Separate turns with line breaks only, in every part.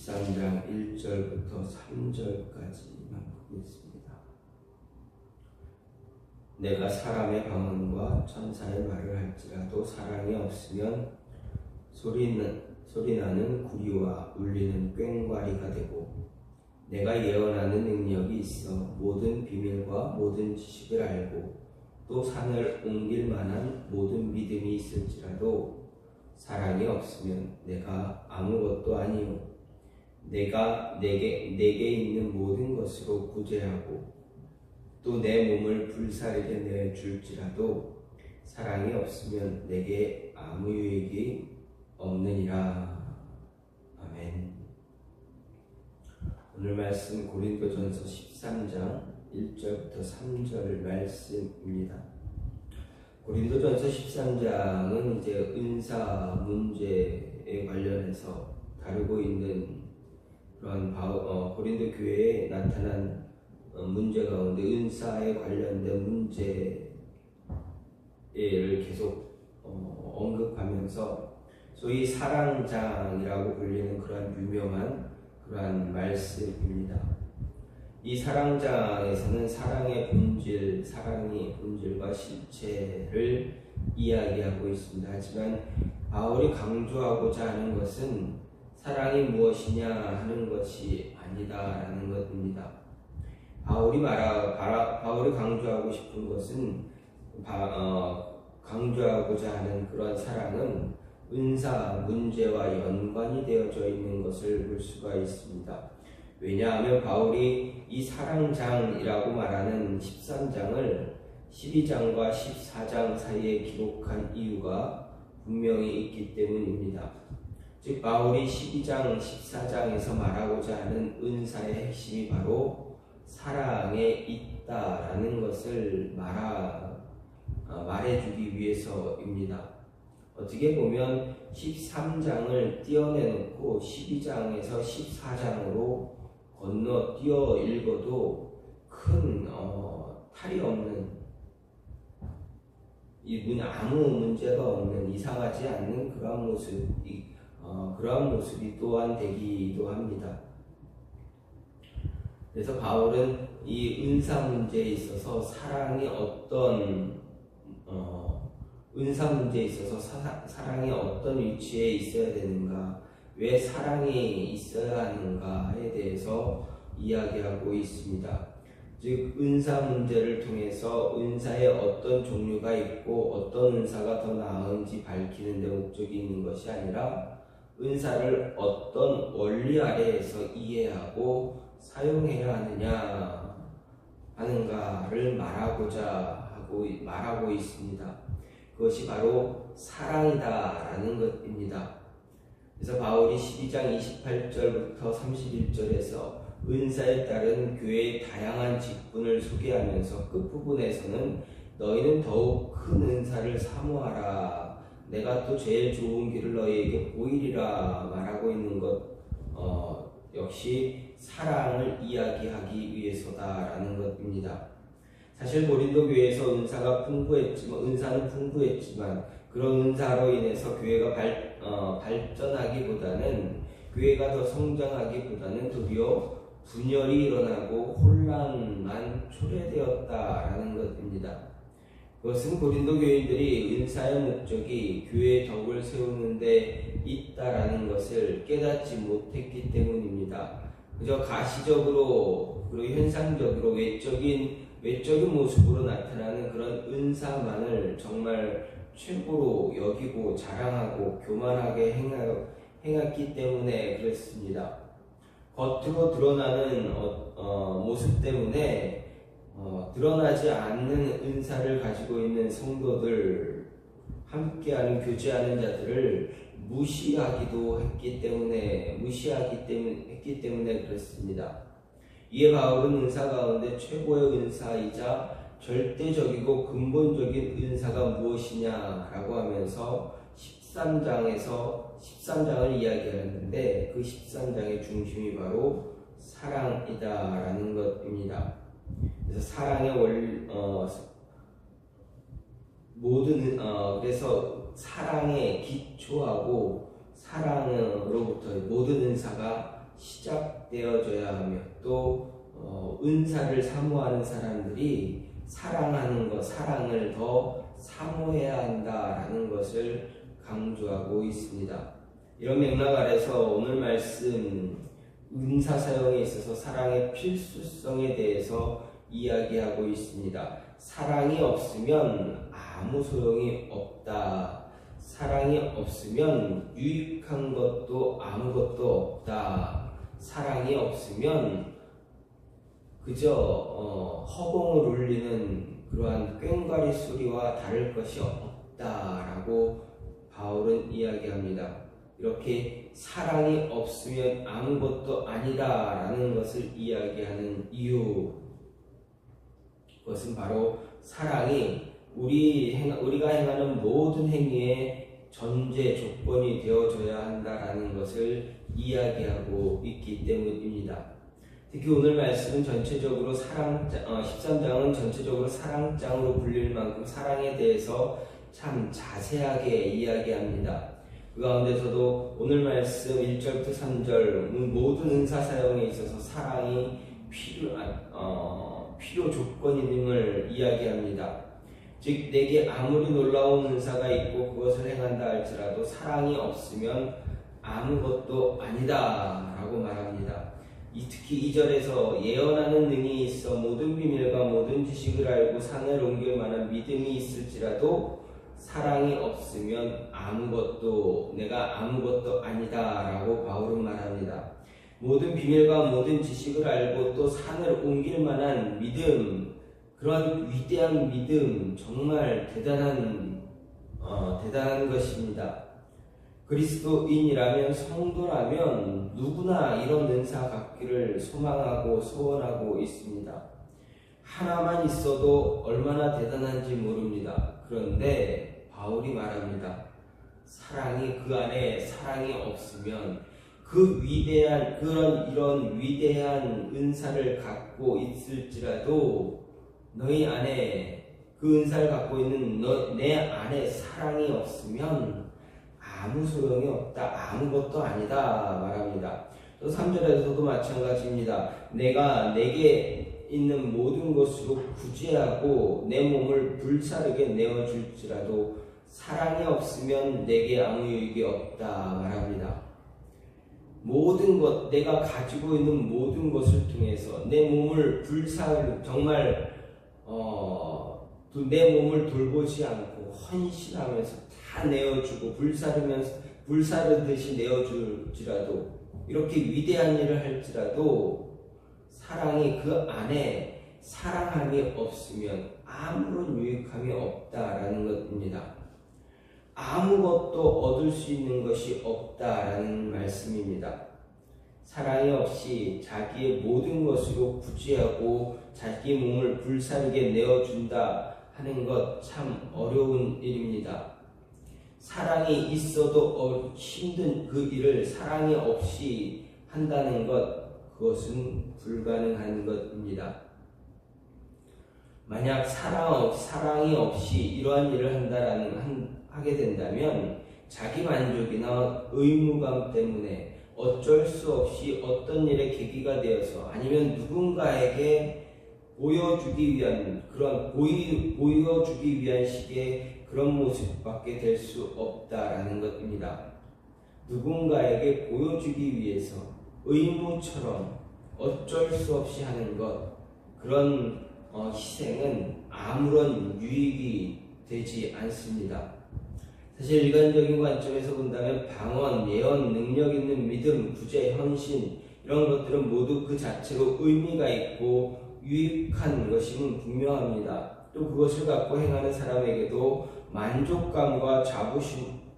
13장 1절부터 3절까지만 보겠습니다. 내가 사람의 방언과 천사의 말을 할지라도 사랑이 없으면 소리나는 구리와 울리는 꽹과리가 되고, 내가 예언하는 능력이 있어 모든 비밀과 모든 지식을 알고 또 산을 옮길 만한 모든 믿음이 있을지라도 사랑이 없으면 내가 아무것도 아니요 내가 내게 있는 모든 것으로 구제하고 또 내 몸을 불사르게 내줄지라도 사랑이 없으면 내게 아무 유익이 없느니라. 아멘. 오늘 말씀 고린도전서 13장 1절부터 3절 말씀입니다. 고린도전서 13장은 이제 은사 문제에 관련해서 다루고 있는 그런 고린도 교회에 나타난 문제 가운데 은사에 관련된 문제를 계속 언급하면서 소위 사랑장이라고 불리는 그러한 유명한 그러한 말씀입니다. 이 사랑장에서는 사랑의 본질, 사랑의 본질과 실체를 이야기하고 있습니다. 하지만 바울이 강조하고자 하는 것은 사랑이 무엇이냐 하는 것이 아니다라는 것입니다. 바울이 강조하고 싶은 것은 강조하고자 하는 그런 사랑은 은사 문제와 연관이 되어져 있는 것을 볼 수가 있습니다. 왜냐하면 바울이 이 사랑장이라고 말하는 13장을 12장과 14장 사이에 기록한 이유가 분명히 있기 때문입니다. 즉 바울이 12장, 14장에서 말하고자 하는 은사의 핵심이 바로 사랑에 있다라는 것을 말해주기 위해서입니다. 어떻게 보면 13장을 떼어내놓고 12장에서 14장으로 건너뛰어 읽어도 큰 탈이 없는, 아무 문제가 없는, 이상하지 않는 그러한 모습이 또한 되기도 합니다. 그래서 바울은 이 은사 문제에 있어서 사랑이 사랑이 어떤 위치에 있어야 되는가, 왜 사랑이 있어야 하는가에 대해서 이야기하고 있습니다. 즉 은사 문제를 통해서 은사의 어떤 종류가 있고 어떤 은사가 더 나은지 밝히는 데 목적이 있는 것이 아니라 은사를 어떤 원리 아래에서 이해하고 사용해야 하느냐 하는가를 말하고 있습니다. 그것이 바로 사랑이다라는 것입니다. 그래서 바울이 12장 28절부터 31절에서 은사에 따른 교회의 다양한 직분을 소개하면서 끝부분에서는 너희는 더욱 큰 은사를 사모하라, 내가 또 제일 좋은 길을 너희에게 보이리라 말하고 있는 것 역시 사랑을 이야기하기 위해서다라는 것입니다. 사실 고린도 교회에서 은사는 풍부했지만 그런 은사로 인해서 교회가 발전하기보다는, 교회가 더 성장하기보다는 도리어 분열이 일어나고 혼란만 초래되었다라는 것입니다. 그것은 고린도 교인들이 은사의 목적이 교회의 덕을 세우는 데 있다라는 것을 깨닫지 못했기 때문입니다. 그저 가시적으로 그리고 현상적으로 외적인 모습으로 나타나는 그런 은사만을 정말 최고로 여기고 자랑하고 교만하게 행했기 때문에 그렇습니다. 겉으로 드러나는 모습 때문에 드러나지 않는 은사를 가지고 있는 성도들, 함께하는 교제하는 자들을 무시했기 때문에 그렇습니다. 이에 바울은 은사 가운데 최고의 은사이자 절대적이고 근본적인 은사가 무엇이냐라고 하면서 13장을 이야기하는데 그 13장의 중심이 바로 사랑이다라는 것입니다. 그래서 사랑의 그래서 사랑에 기초하고 사랑으로부터 모든 은사가 시작되어져야 하며 또 은사를 사모하는 사람들이 사랑하는 것, 사랑을 더 사모해야 한다라는 것을 강조하고 있습니다. 이런 맥락 아래서 오늘 말씀 은사 사용에 있어서 사랑의 필수성에 대해서 이야기하고 있습니다. 사랑이 없으면 아무 소용이 없다. 사랑이 없으면 유익한 것도 아무것도 없다. 사랑이 없으면 그저 허공을 울리는 그러한 꽹과리 소리와 다를 것이 없다라고 바울은 이야기합니다. 이렇게 사랑이 없으면 아무것도 아니다라는 것을 이야기하는 이유, 그것은 바로 사랑이 우리가 행하는 모든 행위의 전제 조건이 되어줘야 한다라는 것을 이야기하고 있기 때문입니다. 특히 오늘 말씀은 전체적으로 13장은 전체적으로 사랑장으로 불릴 만큼 사랑에 대해서 참 자세하게 이야기합니다. 그 가운데서도 오늘 말씀 1절부터 3절 모든 은사 사용에 있어서 사랑이 필요 조건임을 이야기합니다. 즉 내게 아무리 놀라운 은사가 있고 그것을 행한다 할지라도 사랑이 없으면 아무것도 아니다 라고 말합니다. 특히 2절에서 예언하는 능이 있어 모든 비밀과 모든 지식을 알고 산을 옮길 만한 믿음이 있을지라도 사랑이 없으면 내가 아무것도 아니다 라고 바울은 말합니다. 모든 비밀과 모든 지식을 알고 또 산을 옮길 만한 믿음, 그런 위대한 믿음, 정말 대단한 것입니다. 그리스도인이라면, 성도라면 누구나 이런 은사 갖기를 소망하고 소원하고 있습니다. 하나만 있어도 얼마나 대단한지 모릅니다. 그런데 바울이 말합니다. 그 안에 사랑이 없으면 이런 위대한 은사를 갖고 있을지라도 너희 안에 그 은사를 갖고 있는 내 안에 사랑이 없으면 아무 소용이 없다, 아무것도 아니다 말합니다. 또 3절에서도 마찬가지입니다. 내가 내게 있는 모든 것으로 구제하고 내 몸을 불사르게 내어줄지라도 사랑이 없으면 내게 아무 유익이 없다 말합니다. 모든 것, 내가 가지고 있는 모든 것을 통해서 내 몸을 정말 내 몸을 돌보지 않고 헌신하면서 다 내어주고 불사르듯이 내어줄지라도, 이렇게 위대한 일을 할지라도 사랑이 그 안에 사랑함이 없으면 아무런 유익함이 없다라는 것입니다. 아무것도 얻을 수 있는 것이 없다라는 말씀입니다. 사랑이 없이 자기의 모든 것으로 구제하고 자기 몸을 불사르게 내어준다 하는 것 참 어려운 일입니다. 사랑이 있어도 힘든 그 일을 사랑이 없이 한다는 것, 그것은 불가능한 것입니다. 만약 사랑이 없이 이러한 일을 하게 된다면 자기 만족이나 의무감 때문에 어쩔 수 없이 어떤 일의 계기가 되어서 아니면 누군가에게 보여주기 위한 식의 그런 모습밖에 될 수 없다라는 것입니다. 누군가에게 보여주기 위해서 의무처럼 어쩔 수 없이 하는 것, 그런 희생은 아무런 유익이 되지 않습니다. 사실 일반적인 관점에서 본다면 방언, 예언, 능력 있는 믿음, 구제, 헌신, 이런 것들은 모두 그 자체로 의미가 있고 유익한 것임은 분명합니다. 또 그것을 갖고 행하는 사람에게도 만족감과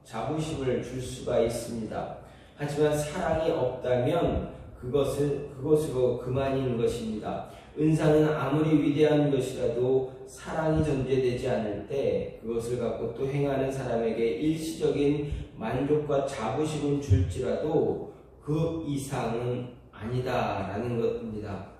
자부심을 줄 수가 있습니다. 하지만 사랑이 없다면 그것으로 그만인 것입니다. 은사는 아무리 위대한 것이라도 사랑이 전제되지 않을 때 그것을 갖고 또 행하는 사람에게 일시적인 만족과 자부심은 줄지라도 그 이상은 아니다라는 것입니다.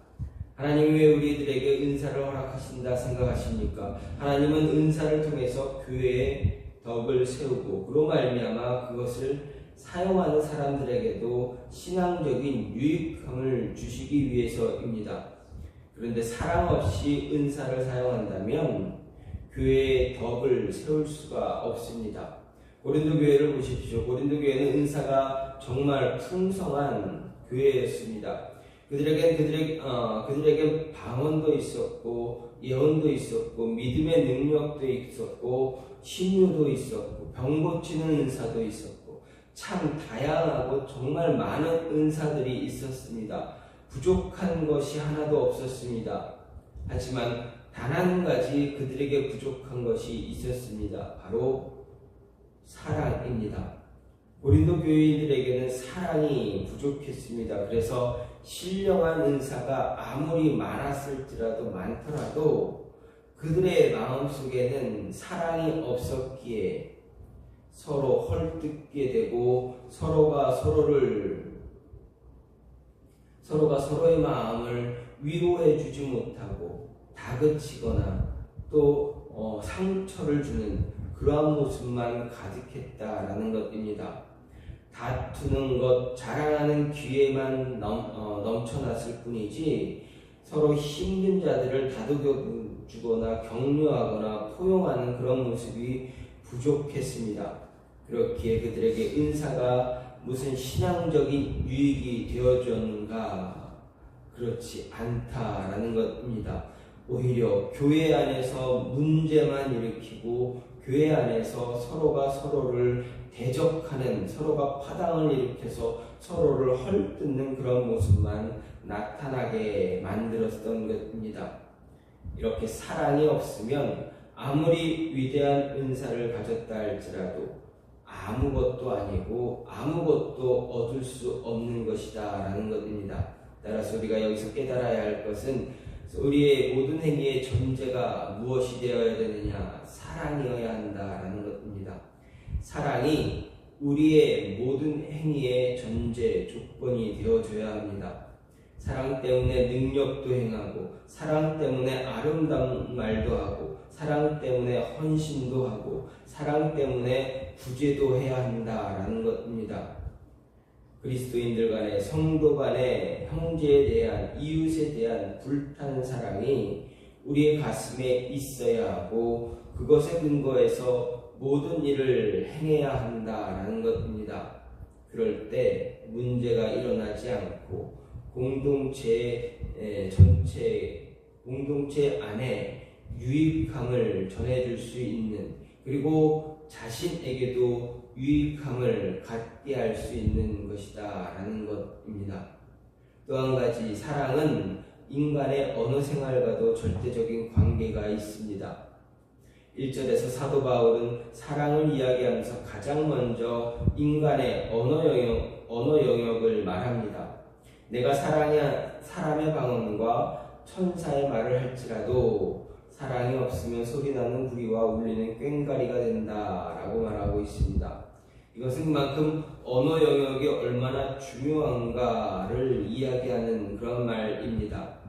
하나님이 왜 우리들에게 은사를 허락하신다 생각하십니까? 하나님은 은사를 통해서 교회에 덕을 세우고 그로 말미암아 그것을 사용하는 사람들에게도 신앙적인 유익함을 주시기 위해서입니다. 그런데 사랑 없이 은사를 사용한다면 교회의 덕을 세울 수가 없습니다. 고린도 교회를 보십시오. 고린도 교회는 은사가 정말 풍성한 교회였습니다. 그들에게 방언도 있었고 예언도 있었고 믿음의 능력도 있었고 신유도 있었고 병 고치는 은사도 있었고 참 다양하고 정말 많은 은사들이 있었습니다. 부족한 것이 하나도 없었습니다. 하지만 단 한 가지 그들에게 부족한 것이 있었습니다. 바로 사랑입니다. 고린도 교인들에게는 사랑이 부족했습니다. 그래서 신령한 은사가 아무리 많더라도 그들의 마음속에는 사랑이 없었기에 서로 헐뜯게 되고 서로가 서로의 마음을 위로해 주지 못하고 다그치거나 또 상처를 주는 그러한 모습만 가득했다라는 것입니다. 다투는 것, 자랑하는 기회만 넘쳐났을 뿐이지 서로 힘든 자들을 다독여주거나 격려하거나 포용하는 그런 모습이 부족했습니다. 그렇기에 그들에게 은사가 무슨 신앙적인 유익이 되어줬는가? 그렇지 않다라는 것입니다. 오히려 교회 안에서 문제만 일으키고 교회 안에서 서로가 서로를 대적하는, 서로가 파당을 일으켜서 서로를 헐뜯는 그런 모습만 나타나게 만들었던 것입니다. 이렇게 사랑이 없으면 아무리 위대한 은사를 가졌다 할지라도 아무것도 아니고 아무것도 얻을 수 없는 것이다 라는 것입니다. 따라서 우리가 여기서 깨달아야 할 것은 우리의 모든 행위의 전제가 무엇이 되어야 되느냐? 사랑이어야 한다라는 것입니다. 사랑이 우리의 모든 행위의 전제, 조건이 되어줘야 합니다. 사랑 때문에 능력도 행하고, 사랑 때문에 아름다운 말도 하고, 사랑 때문에 헌신도 하고, 사랑 때문에 구제도 해야 한다라는 것입니다. 그리스도인들 간의 성도 간의 형제에 대한 이웃에 대한 불타는 사랑이 우리의 가슴에 있어야 하고 그것에 근거해서 모든 일을 행해야 한다라는 것입니다. 그럴 때 문제가 일어나지 않고 공동체 안에 유익함을 전해줄 수 있는, 그리고 자신에게도 유익함을 갖게 할 수 있는 것이다 라는 것입니다. 또 한 가지, 사랑은 인간의 언어 생활과도 절대적인 관계가 있습니다. 1절에서 사도 바울은 사랑을 이야기하면서 가장 먼저 인간의 언어 영역을 말합니다. 내가 사람의 방언과 천사의 말을 할지라도 사랑이 없으면 소리나는 구리와 울리는 꽹과리가 된다라고 말하고 있습니다. 이것은 그만큼 언어 영역이 얼마나 중요한가를 이야기하는 그런 말입니다.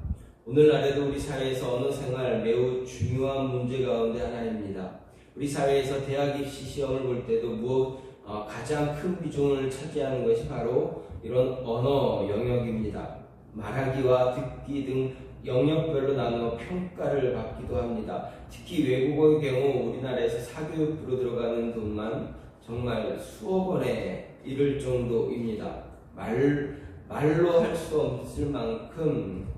오늘날에도 우리 사회에서 언어 생활 매우 중요한 문제 가운데 하나입니다. 우리 사회에서 대학 입시 시험을 볼 때도 가장 큰 비중을 차지하는 것이 바로 이런 언어 영역입니다. 말하기와 듣기 등 영역별로 나누어 평가를 받기도 합니다. 특히 외국어의 경우 우리나라에서 사교육부로 들어가는 돈만 정말 수억 원에 이를 정도입니다. 말로 할 수 없을 만큼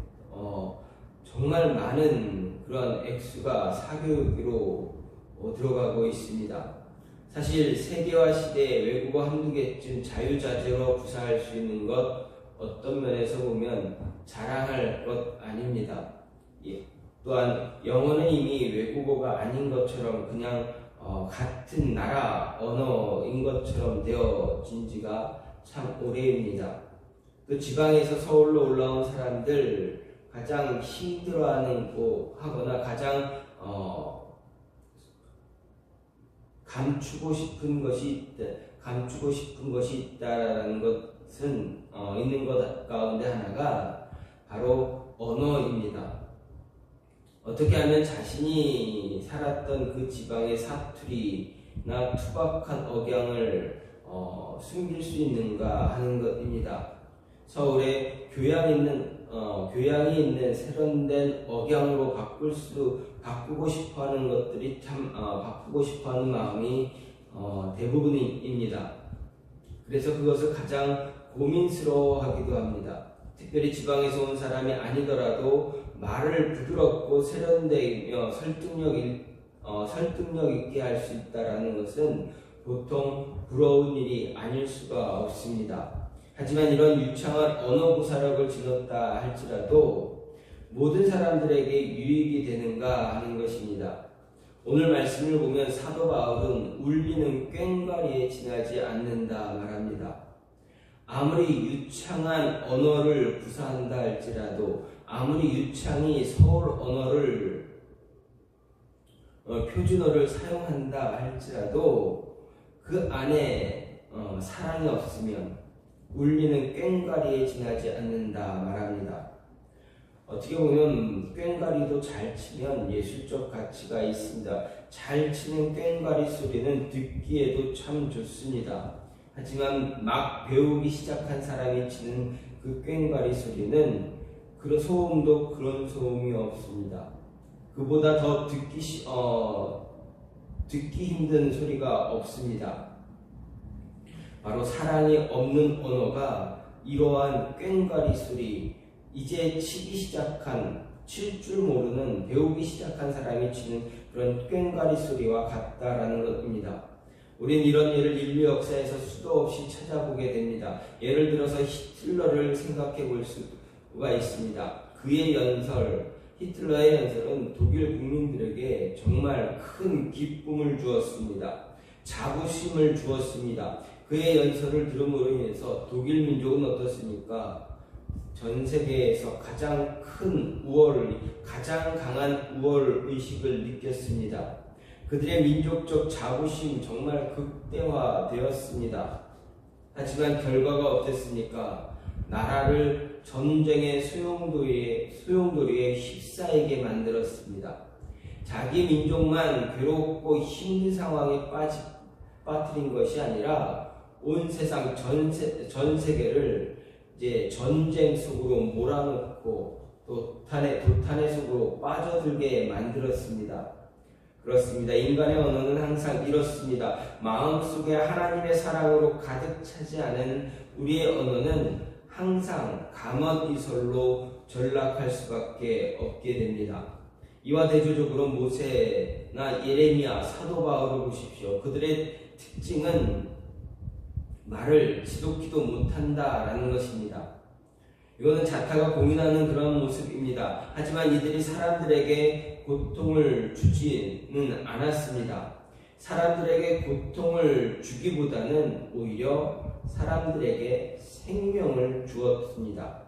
정말 많은 그런 액수가 사교육으로 들어가고 있습니다. 사실 세계화 시대에 외국어 한두 개쯤 자유자재로 구사할 수 있는 것, 어떤 면에서 보면 자랑할 것 아닙니다. 또한 영어는 이미 외국어가 아닌 것처럼 그냥 같은 나라 언어인 것처럼 되어진 지가 참 오래입니다. 또 지방에서 서울로 올라온 사람들 가장 힘들어하는 하거나 가장 감추고 싶은 것이 있다라는 것은 있는 것 가운데 하나가 바로 언어입니다. 어떻게 하면 자신이 살았던 그 지방의 사투리나 투박한 억양을 숨길 수 있는가 하는 것입니다. 서울에 교양이 있는 세련된 억양으로 바꾸고 싶어하는 것들이 바꾸고 싶어하는 마음이 대부분입니다. 그래서 그것을 가장 고민스러워하기도 합니다. 특별히 지방에서 온 사람이 아니더라도 말을 부드럽고 세련되며 설득력 있게 할 수 있다는 것은 보통 부러운 일이 아닐 수가 없습니다. 하지만 이런 유창한 언어 구사력을 지녔다 할지라도 모든 사람들에게 유익이 되는가 하는 것입니다. 오늘 말씀을 보면 사도 바울은 울리는 꽹과리에 지나지 않는다 말합니다. 아무리 유창한 언어를 구사한다 할지라도, 아무리 유창히 서울 언어를 표준어를 사용한다 할지라도 그 안에 사랑이 없으면 울리는 꽹과리에 지나지 않는다 말합니다. 어떻게 보면 꽹과리도 잘 치면 예술적 가치가 있습니다. 잘 치는 꽹과리 소리는 듣기에도 참 좋습니다. 하지만 막 배우기 시작한 사람이 치는 그 꽹과리 소리는 그런 소음도 그런 소음이 없습니다. 그보다 더 듣기 힘든 소리가 없습니다. 바로 사랑이 없는 언어가 이러한 꽹과리 소리, 이제 칠 줄 모르는, 배우기 시작한 사람이 치는 그런 꽹과리 소리와 같다라는 것입니다. 우린 이런 예를 인류 역사에서 수도 없이 찾아보게 됩니다. 예를 들어서 히틀러를 생각해 볼 수가 있습니다. 히틀러의 연설은 독일 국민들에게 정말 큰 기쁨을 주었습니다. 자부심을 주었습니다. 그의 연설을 들음으로 인해서 독일 민족은 어떻습니까? 전 세계에서 가장 강한 우월 의식을 느꼈습니다. 그들의 민족적 자부심 정말 극대화되었습니다. 하지만 결과가 어땠습니까? 나라를 전쟁의 소용돌이에 휩싸이게 만들었습니다. 자기 민족만 괴롭고 힘든 상황에 빠뜨린 것이 아니라 온 세상 전 세계를 이제 전쟁 속으로 몰아넣고 도탄의 속으로 빠져들게 만들었습니다. 그렇습니다. 인간의 언어는 항상 이렇습니다. 마음속에 하나님의 사랑으로 가득 차지 않은 우리의 언어는 항상 감언이설로 전락할 수밖에 없게 됩니다. 이와 대조적으로 모세나 예레미야, 사도 바울을 보십시오. 그들의 특징은 말을 지독히도 못한다라는 것입니다. 이거는 자타가 공인하는 그런 모습입니다. 하지만 이들이 사람들에게 고통을 주지는 않았습니다. 사람들에게 고통을 주기보다는 오히려 사람들에게 생명을 주었습니다.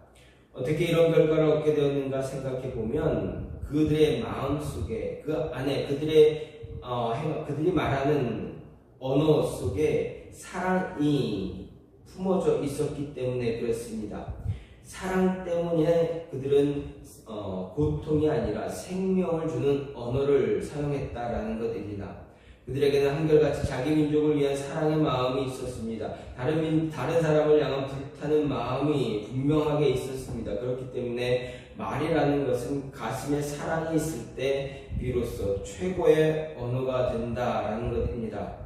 어떻게 이런 결과를 얻게 되었는가 생각해 보면 그들의 마음속에, 그 안에 그들이 말하는 언어 속에 사랑이 품어져 있었기 때문에 그렇습니다. 사랑 때문에 그들은 고통이 아니라 생명을 주는 언어를 사용했다라는 것입니다. 그들에게는 한결같이 자기 민족을 위한 사랑의 마음이 있었습니다. 다른 사람을 향한 불타는 마음이 분명하게 있었습니다. 그렇기 때문에 말이라는 것은 가슴에 사랑이 있을 때 비로소 최고의 언어가 된다라는 것입니다.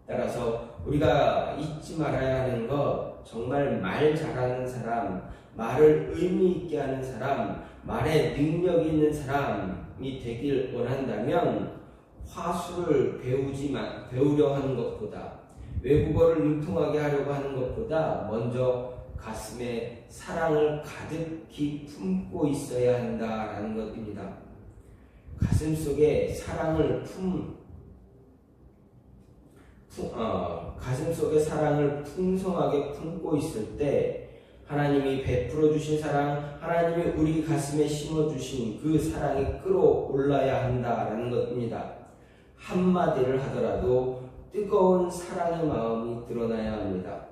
따라서 우리가 잊지 말아야 하는 것, 정말 말 잘하는 사람, 말을 의미 있게 하는 사람, 말에 능력이 있는 사람이 되길 원한다면 화술을 배우려 하는 것보다, 외국어를 능통하게 하려고 하는 것보다 먼저 가슴에 사랑을 가득히 품고 있어야 한다라는 것입니다. 가슴 속에 사랑을 풍성하게 품고 있을 때 하나님이 베풀어 주신 사랑, 하나님이 우리 가슴에 심어 주신 그 사랑이 끌어올라야 한다라는 것입니다. 한마디를 하더라도 뜨거운 사랑의 마음이 드러나야 합니다.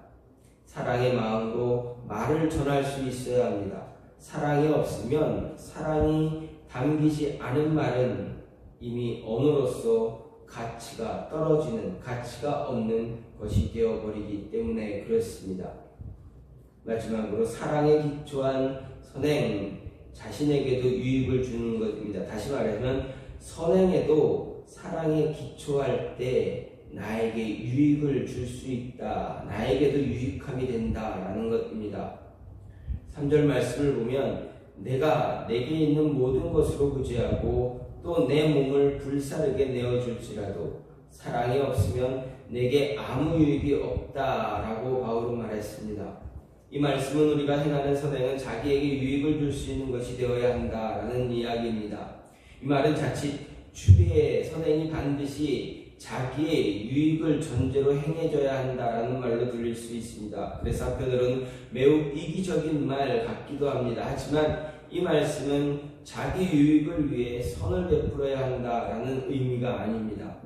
사랑의 마음으로 말을 전할 수 있어야 합니다. 사랑이 없으면, 사랑이 담기지 않은 말은 이미 언어로서 가치가 떨어지는, 가치가 없는 것이 되어버리기 때문에 그렇습니다. 마지막으로 사랑에 기초한 선행, 자신에게도 유익을 주는 것입니다. 다시 말하면 선행에도 사랑에 기초할 때 나에게 유익을 줄 수 있다, 나에게도 유익함이 된다라는 것입니다. 3절 말씀을 보면 내가 내게 있는 모든 것으로 구제하고 또 내 몸을 불사르게 내어줄지라도 사랑이 없으면 내게 아무 유익이 없다라고 바울은 말했습니다. 이 말씀은 우리가 행하는 선행은 자기에게 유익을 줄 수 있는 것이 되어야 한다라는 이야기입니다. 이 말은 자칫 주의 선행이 반드시 자기의 유익을 전제로 행해져야 한다라는 말로 들릴 수 있습니다. 그래서 한편으로는 매우 이기적인 말 같기도 합니다. 하지만 이 말씀은 자기 유익을 위해 선을 베풀어야 한다라는 의미가 아닙니다.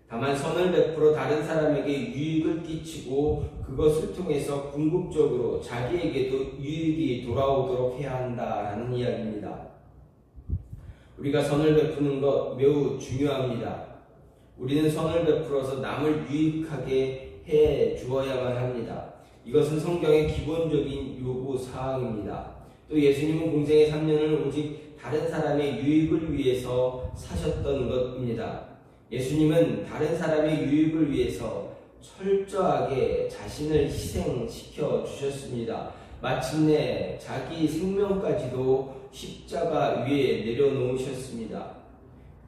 다만 선을 베풀어 다른 사람에게 유익을 끼치고 그것을 통해서 궁극적으로 자기에게도 유익이 돌아오도록 해야 한다라는 이야기입니다. 우리가 선을 베푸는 것 매우 중요합니다. 우리는 선을 베풀어서 남을 유익하게 해 주어야만 합니다. 이것은 성경의 기본적인 요구 사항입니다. 또 예수님은 공생의 3년을 오직 다른 사람의 유익을 위해서 사셨던 것입니다. 예수님은 다른 사람의 유익을 위해서 철저하게 자신을 희생시켜 주셨습니다. 마침내 자기 생명까지도 십자가 위에 내려놓으셨습니다.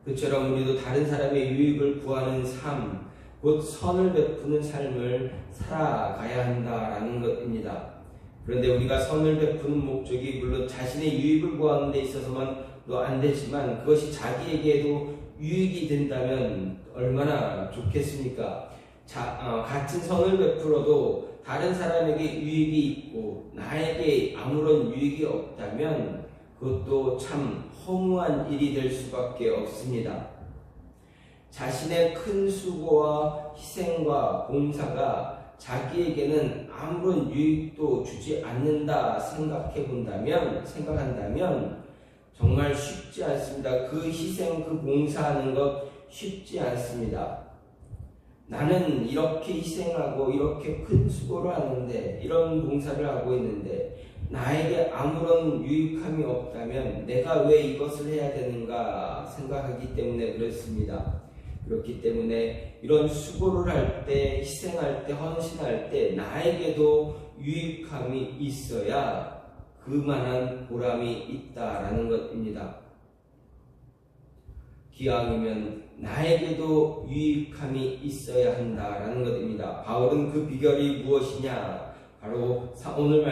그처럼 우리도 다른 사람의 유익을 구하는 삶, 곧 선을 베푸는 삶을 살아가야 한다라는 것입니다. 그런데 우리가 선을 베푸는 목적이 물론 자신의 유익을 구하는 데 있어서만도 안 되지만 그것이 자기에게도 유익이 된다면 얼마나 좋겠습니까? 같은 선을 베풀어도 다른 사람에게 유익이 있고 나에게 아무런 유익이 없다면 그것도 참 허무한 일이 될 수밖에 없습니다. 자신의 큰 수고와 희생과 봉사가 자기에게는 아무런 유익도 주지 않는다 생각한다면 정말 쉽지 않습니다. 그 희생, 그 봉사하는 것 쉽지 않습니다. 나는 이렇게 희생하고 이렇게 큰 수고를 하는데, 이런 봉사를 하고 있는데 나에게 아무런 유익함이 없다면 내가 왜 이것을 해야 되는가 생각하기 때문에 그렇습니다. 그렇기 때문에 이런 수고를 할 때, 희생할 때, 헌신할 때 나에게도 유익함이 있어야 그만한 보람이 있다라는 것입니다. 기왕이면 나에게도 유익함이 있어야 한다라는 것입니다. 바울은 그 비결이 무엇이냐? 바로 오늘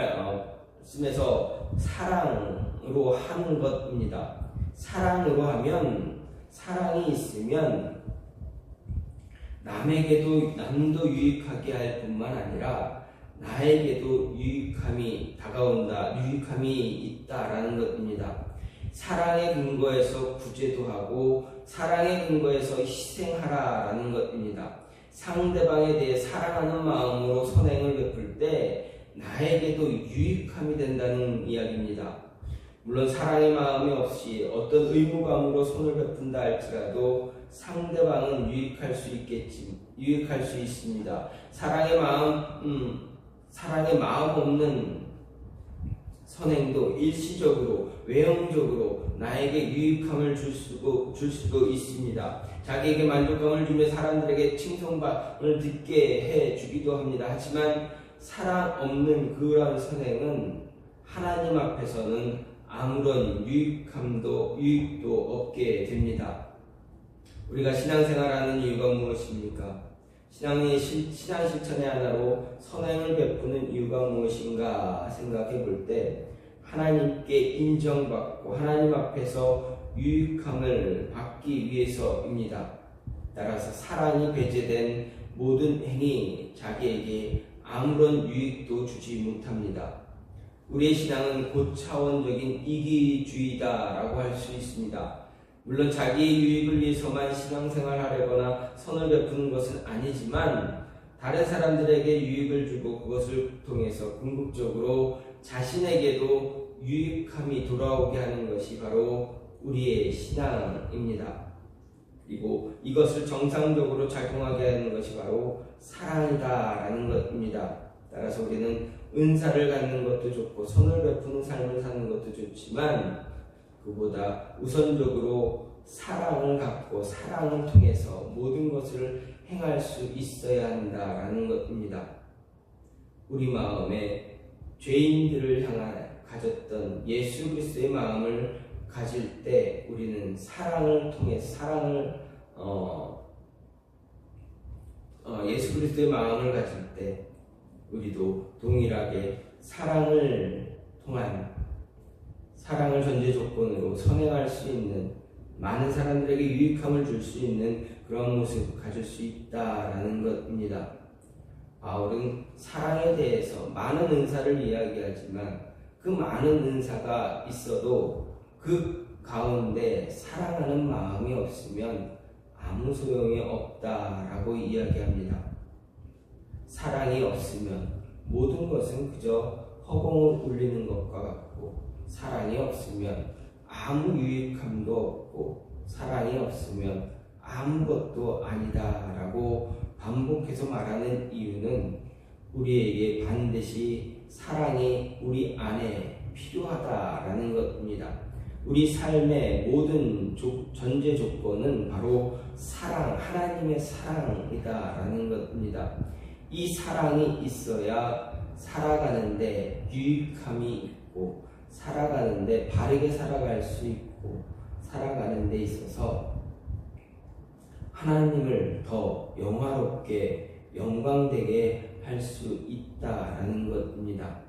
말씀에서 사랑으로 하는 것입니다. 사랑으로 하면, 사랑이 있으면 남도 유익하게 할 뿐만 아니라 나에게도 유익함이 다가온다, 유익함이 있다라는 것입니다. 사랑의 근거에서 구제도 하고 사랑의 근거에서 희생하라라는 것입니다. 상대방에 대해 사랑하는 마음으로 선행을 베풀 때 나에게도 유익함이 된다는 이야기입니다. 물론 사랑의 마음이 없이 어떤 의무감으로 손을 베푼다 할지라도 상대방은 유익할 수 있습니다. 사랑의 마음 없는 선행도 일시적으로, 외형적으로 나에게 유익함을 줄 수도 있습니다. 자기에게 만족감을 주며 사람들에게 칭송을 듣게 해주기도 합니다. 하지만 사랑 없는 그러한 선행은 하나님 앞에서는 아무런 유익도 없게 됩니다. 우리가 신앙생활하는 이유가 무엇입니까? 신앙 실천의 하나로 선행을 베푸는 이유가 무엇인가 생각해 볼 때 하나님께 인정받고 하나님 앞에서 유익함을 받기 위해서입니다. 따라서 사랑이 배제된 모든 행위 자기에게 아무런 유익도 주지 못합니다. 우리의 신앙은 고차원적인 이기주의다라고 할 수 있습니다. 물론 자기의 유익을 위해서만 신앙생활 하려거나 선을 베푸는 것은 아니지만 다른 사람들에게 유익을 주고 그것을 통해서 궁극적으로 자신에게도 유익함이 돌아오게 하는 것이 바로 우리의 신앙입니다. 그리고 이것을 정상적으로 작용하게 하는 것이 바로 사랑이다라는 것입니다. 따라서 우리는 은사를 갖는 것도 좋고 선을 베푸는 삶을 사는 것도 좋지만 그보다 우선적으로 사랑을 갖고 사랑을 통해서 모든 것을 행할 수 있어야 한다라는 것입니다. 우리 마음에 죄인들을 향해 가졌던 예수 그리스도의 마음을 가질 때 우리는 사랑을 통해 예수 그리스도의 마음을 가질 때 우리도 동일하게 사랑을 통한 사랑을 전제 조건으로 선행할 수 있는 많은 사람들에게 유익함을 줄 수 있는 그런 모습을 가질 수 있다라는 것입니다. 바울은 사랑에 대해서 많은 은사를 이야기하지만 그 많은 은사가 있어도 그 가운데 사랑하는 마음이 없으면 아무 소용이 없다라고 이야기합니다. 사랑이 없으면 모든 것은 그저 허공을 울리는 것과 같고 사랑이 없으면 아무 유익함도 없고 사랑이 없으면 아무것도 아니다라고 반복해서 말하는 이유는 우리에게 반드시 사랑이 우리 안에 필요하다라는 것입니다. 우리 삶의 모든 전제 조건은 바로 사랑, 하나님의 사랑이다라는 것입니다. 이 사랑이 있어야 살아가는데 유익함이 있고 살아가는데 바르게 살아갈 수 있고 살아가는 데 있어서 하나님을 더 영화롭게 영광되게 할 수 있다라는 것입니다.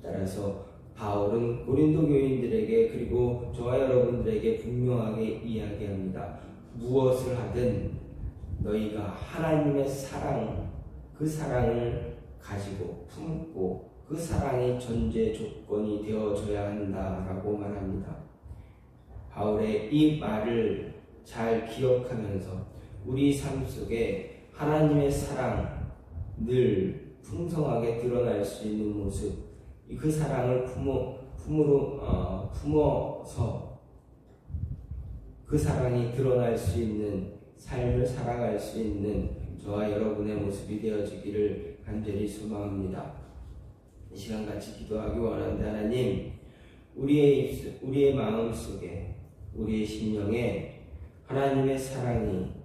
따라서 바울은 고린도 교인들에게 그리고 저와 여러분들에게 분명하게 이야기합니다. 무엇을 하든 너희가 하나님의 사랑, 그 사랑을 가지고 품고 그 사랑이 전제 조건이 되어줘야 한다라고 말합니다. 바울의 이 말을 잘 기억하면서 우리 삶 속에 하나님의 사랑 늘 풍성하게 드러날 수 있는 모습, 그 사랑을 품어서 그 사랑이 드러날 수 있는 삶을 살아갈 수 있는 저와 여러분의 모습이 되어지기를 간절히 소망합니다. 이 시간 같이 기도하기 원하는데 하나님, 우리의 마음 속에 우리의 심령에 하나님의 사랑이